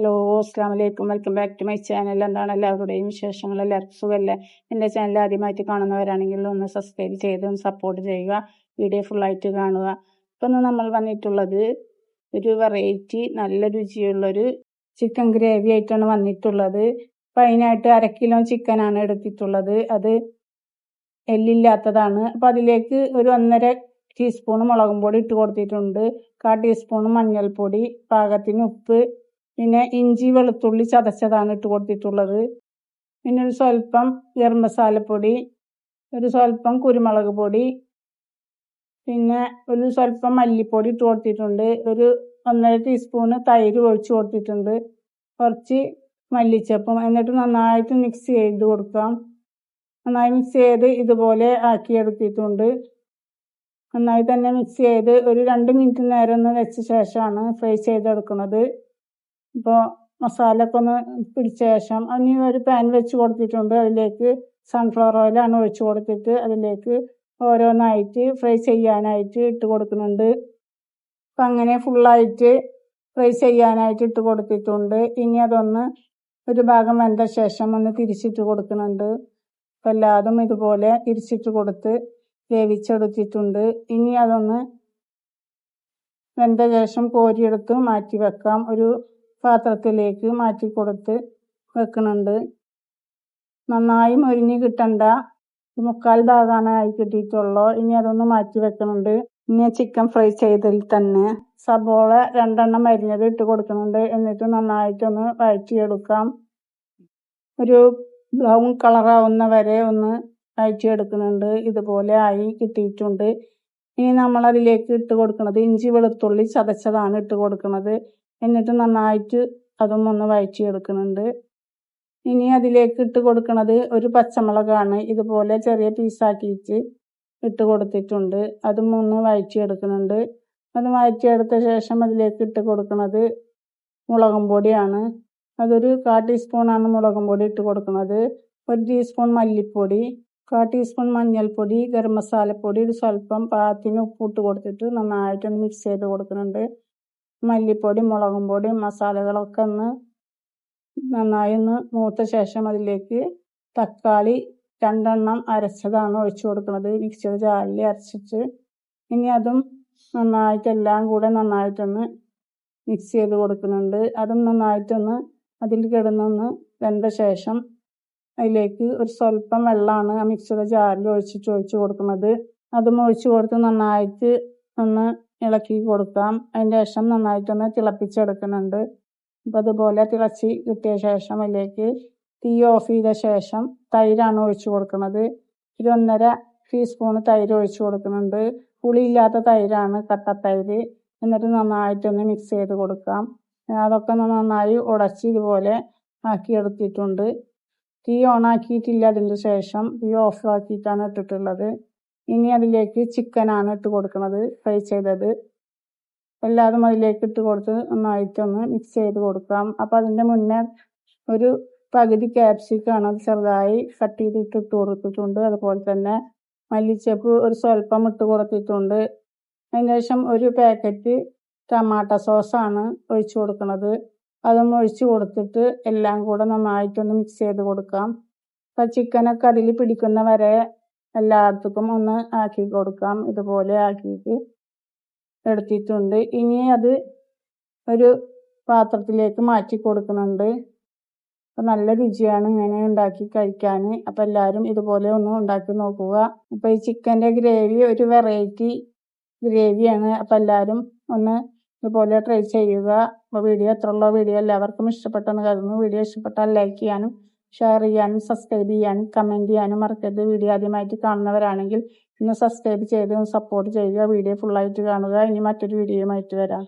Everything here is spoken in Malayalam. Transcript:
ഹലോ, അസ്സാം വലൈക്കും. Welcome back to my channel. എന്താണ് എല്ലാവരുടെയും വിശേഷങ്ങൾ? എല്ലാവർക്കും സുഖമല്ലേ? എൻ്റെ ചാനൽ ആദ്യമായിട്ട് കാണുന്നവരാണെങ്കിൽ ഒന്ന് സബ്സ്ക്രൈബ് ചെയ്ത് ഒന്ന് സപ്പോർട്ട് ചെയ്യുക. വീഡിയോ ഫുള്ളായിട്ട് കാണുക. ഇപ്പം നമ്മൾ വന്നിട്ടുള്ളത് ഒരു വെറൈറ്റി നല്ല രുചിയുള്ളൊരു ചിക്കൻ ഗ്രേവി ആയിട്ടാണ് വന്നിട്ടുള്ളത്. അപ്പം അതിനായിട്ട് 1/2 കിലോ ചിക്കനാണ് എടുത്തിട്ടുള്ളത്. അത് എല്ലില്ലാത്തതാണ്. അപ്പം അതിലേക്ക് ഒരു 1.5 ടീസ്പൂൺ മുളകും പൊടി ഇട്ട് കൊടുത്തിട്ടുണ്ട്. 1/4 ടീസ്പൂൺ മഞ്ഞൾപ്പൊടി, പാകത്തിന് ഉപ്പ്, പിന്നെ ഇഞ്ചി വെളുത്തുള്ളി ചതച്ചതാണ് ഇട്ട് കൊടുത്തിട്ടുള്ളത്. പിന്നെ ഒരു സ്വല്പം ഗരം മസാലപ്പൊടി, ഒരു സ്വല്പം കുരുമുളക് പൊടി, പിന്നെ ഒരു സ്വല്പം മല്ലിപ്പൊടി ഇട്ട് കൊടുത്തിട്ടുണ്ട്. ഒരു 1.5 ടീസ്പൂൺ തൈര് ഒഴിച്ച് കൊടുത്തിട്ടുണ്ട്. കുറച്ച് മല്ലിച്ചപ്പും. എന്നിട്ട് നന്നായിട്ട് മിക്സ് ചെയ്ത് കൊടുക്കാം. നന്നായി മിക്സ് ചെയ്ത് ഇതുപോലെ ആക്കിയെടുത്തിട്ടുണ്ട്. നന്നായി തന്നെ മിക്സ് ചെയ്ത് ഒരു 2 മിനിറ്റ് നേരം ഒന്ന് വെച്ച ശേഷമാണ് ഫ്രൈ ചെയ്തെടുക്കുന്നത്. ഇപ്പോൾ മസാല ഒക്കെ ഒന്ന് പിടിച്ച ശേഷം ഇനി ഒരു പാൻ വെച്ച് കൊടുത്തിട്ടുണ്ട്. അതിലേക്ക് സൺഫ്ലവർ ഓയിലാണ് ഒഴിച്ച് കൊടുത്തിട്ട് അതിലേക്ക് ഓരോന്നായിട്ട് ഫ്രൈ ചെയ്യാനായിട്ട് ഇട്ട് കൊടുക്കുന്നുണ്ട്. അപ്പം അങ്ങനെ ഫുള്ളായിട്ട് ഫ്രൈ ചെയ്യാനായിട്ട് ഇട്ട് കൊടുത്തിട്ടുണ്ട്. ഇനി അതൊന്ന് ഒരു ഭാഗം വെന്ത ശേഷം ഒന്ന് തിരിച്ചിട്ട് കൊടുക്കുന്നുണ്ട്. അപ്പം എല്ലാതും ഇതുപോലെ തിരിച്ചിട്ട് കൊടുത്ത് വേവിച്ചെടുത്തിട്ടുണ്ട്. ഇനി അതൊന്ന് വെന്ത ശേഷം കോരിയെടുത്ത് മാറ്റി വെക്കാം. ഒരു പാത്രത്തിലേക്ക് മാറ്റി കൊടുത്ത് വെക്കുന്നുണ്ട്. നന്നായി മൊരിഞ്ഞ് കിട്ടണ്ട, 1/4 ഭാഗമാണ് ആയി കിട്ടിയിട്ടുള്ളൂ. ഇനി അതൊന്ന് മാറ്റി വെക്കുന്നുണ്ട്. ഇനി ചിക്കൻ ഫ്രൈ ചെയ്തതിൽ തന്നെ സബോള 2 എണ്ണം അരിഞ്ഞത് ഇട്ട് കൊടുക്കുന്നുണ്ട്. എന്നിട്ട് നന്നായിട്ടൊന്ന് വഴറ്റിയെടുക്കാം. ഒരു ബ്രൗൺ കളറാവുന്ന വരെ ഒന്ന് വഴറ്റിയെടുക്കുന്നുണ്ട്. ഇതുപോലെ ആയി കിട്ടിയിട്ടുണ്ട്. ഇനി നമ്മളതിലേക്ക് ഇട്ട് കൊടുക്കുന്നത് ഇഞ്ചി വെളുത്തുള്ളി ചതച്ചതാണ് ഇട്ട് കൊടുക്കുന്നത്. എന്നിട്ട് നന്നായിട്ട് അതും ഒന്ന് വഴറ്റിയെടുക്കുന്നുണ്ട്. ഇനി അതിലേക്ക് ഇട്ട് കൊടുക്കുന്നത് ഒരു പച്ചമുളകാണ്. ഇതുപോലെ ചെറിയ പീസാക്കിയിട്ട് ഇട്ട് കൊടുത്തിട്ടുണ്ട്. അതും ഒന്ന് വഴറ്റിയെടുക്കുന്നുണ്ട്. അത് വഴറ്റിയെടുത്ത ശേഷം അതിലേക്ക് ഇട്ട് കൊടുക്കുന്നത് മുളകും പൊടിയാണ്. അതൊരു 1/4 ടീസ്പൂണാണ് മുളകും പൊടി ഇട്ട് കൊടുക്കുന്നത്. 1 ടീസ്പൂൺ മല്ലിപ്പൊടി, 1/4 ടീസ്പൂൺ മഞ്ഞൾപ്പൊടി, ഗരം മസാലപ്പൊടി, ഒരു സ്വല്പം പാകത്തിന് ഉപ്പിട്ട് കൊടുത്തിട്ട് നന്നായിട്ടൊന്ന് മിക്സ് ചെയ്ത് കൊടുക്കുന്നുണ്ട്. മല്ലിപ്പൊടി, മുളകും പൊടി, മസാലകളൊക്കെ ഒന്ന് നന്നായി ഒന്ന് മൂത്ത ശേഷം അതിലേക്ക് തക്കാളി 2 എണ്ണം അരച്ചതാണ് ഒഴിച്ച് കൊടുക്കുന്നത്. മിക്സിയുടെ ജാറിൽ അരച്ചിട്ട് ഇനി അതും നന്നായിട്ട് എല്ലാം കൂടെ നന്നായിട്ടൊന്ന് മിക്സ് ചെയ്ത് കൊടുക്കുന്നുണ്ട്. അതും നന്നായിട്ടൊന്ന് അതിൽ കിടന്നൊന്ന് വെന്ത ശേഷം അതിലേക്ക് ഒരു സ്വല്പം വെള്ളമാണ് ആ മിക്സിയുടെ ജാറിൽ ഒഴിച്ച് കൊടുക്കുന്നത്. അതും ഒഴിച്ച് കൊടുത്ത് നന്നായിട്ട് ഒന്ന് ഇളക്കി കൊടുക്കാം. അതിൻ്റെ ശേഷം നന്നായിട്ടൊന്ന് തിളപ്പിച്ചെടുക്കുന്നുണ്ട്. അപ്പം അതുപോലെ തിളച്ച് കിട്ടിയ ശേഷം അതിലേക്ക് തീ ഓഫ് ചെയ്ത ശേഷം തൈരാണ് ഒഴിച്ച് കൊടുക്കുന്നത്. ഒരു 1.5 ടീസ്പൂൺ തൈര് ഒഴിച്ച് കൊടുക്കുന്നുണ്ട്. പുളിയില്ലാത്ത തൈരാണ്, കട്ടത്തൈര്. എന്നിട്ട് നന്നായിട്ടൊന്ന് മിക്സ് ചെയ്ത് കൊടുക്കാം. അതൊക്കെ നന്നായി ഉടച്ച് ഇതുപോലെ ആക്കിയെടുത്തിട്ടുണ്ട്. തീ ഓണാക്കിയിട്ടില്ല. അതിൻ്റെ ശേഷം തീ ഓഫ് ആക്കിയിട്ടാണ് ഇട്ടിട്ടുള്ളത്. ഇനി അതിലേക്ക് ചിക്കനാണ് ഇട്ട് കൊടുക്കുന്നത്, ഫ്രൈ ചെയ്തത്. എല്ലാതും അതിലേക്ക് ഇട്ട് കൊടുത്ത് നന്നായിട്ടൊന്ന് മിക്സ് ചെയ്ത് കൊടുക്കാം. അപ്പം അതിൻ്റെ മുന്നേ ഒരു പകുതി ക്യാപ്സിക്കാണ് അത് ചെറുതായി കട്ട് ചെയ്തിട്ട് ഇട്ട് കൊടുത്തിട്ടുണ്ട്. അതുപോലെ തന്നെ മല്ലിച്ചപ്പ് ഒരു സ്വല്പം ഇട്ട് കൊടുത്തിട്ടുണ്ട്. അതിന് ശേഷം ഒരു പാക്കറ്റ് ടൊമാറ്റോ സോസാണ് ഒഴിച്ച് കൊടുക്കുന്നത്. അതൊന്ന് ഒഴിച്ച് കൊടുത്തിട്ട് എല്ലാം കൂടെ നന്നായിട്ടൊന്ന് മിക്സ് ചെയ്ത് കൊടുക്കാം. അപ്പം ചിക്കനൊക്കെ അതിൽ പിടിക്കുന്ന വരെ എല്ലായിടത്തും ഒന്ന് ആക്കി കൊടുക്കാം. ഇതുപോലെ ആക്കിയിട്ട് എടുത്തിട്ടുണ്ട്. ഇനി അത് ഒരു പാത്രത്തിലേക്ക് മാറ്റി കൊടുക്കുന്നുണ്ട്. അപ്പം നല്ല രുചിയാണ് ഇങ്ങനെ ഉണ്ടാക്കി കഴിക്കാൻ. അപ്പം എല്ലാവരും ഇതുപോലെ ഒന്ന് ഉണ്ടാക്കി നോക്കുക. അപ്പം ഈ ചിക്കൻ്റെ ഗ്രേവി ഒരു വെറൈറ്റി ഗ്രേവിയാണ്. അപ്പം എല്ലാവരും ഒന്ന് ഇതുപോലെ ട്രൈ ചെയ്യുക. അപ്പോൾ വീഡിയോ വീഡിയോ എല്ലാവർക്കും ഇഷ്ടപ്പെട്ടെന്ന് കരുതുന്നു. വീഡിയോ ഇഷ്ടപ്പെട്ടാൽ ലൈക്ക് ചെയ്യാനും ഷെയർ ചെയ്യാനും സബ്സ്ക്രൈബ് ചെയ്യാനും കമൻറ്റ് ചെയ്യാനും മറക്കരുത്. വീഡിയോ ആദ്യമായിട്ട് കാണുന്നവരാണെങ്കിൽ ഒന്ന് സബ്സ്ക്രൈബ് ചെയ്ത് സപ്പോർട്ട് ചെയ്യുക. വീഡിയോ ഫുള്ളായിട്ട് കാണുക. ഇനി മറ്റൊരു വീഡിയോയുമായിട്ട് വരാം.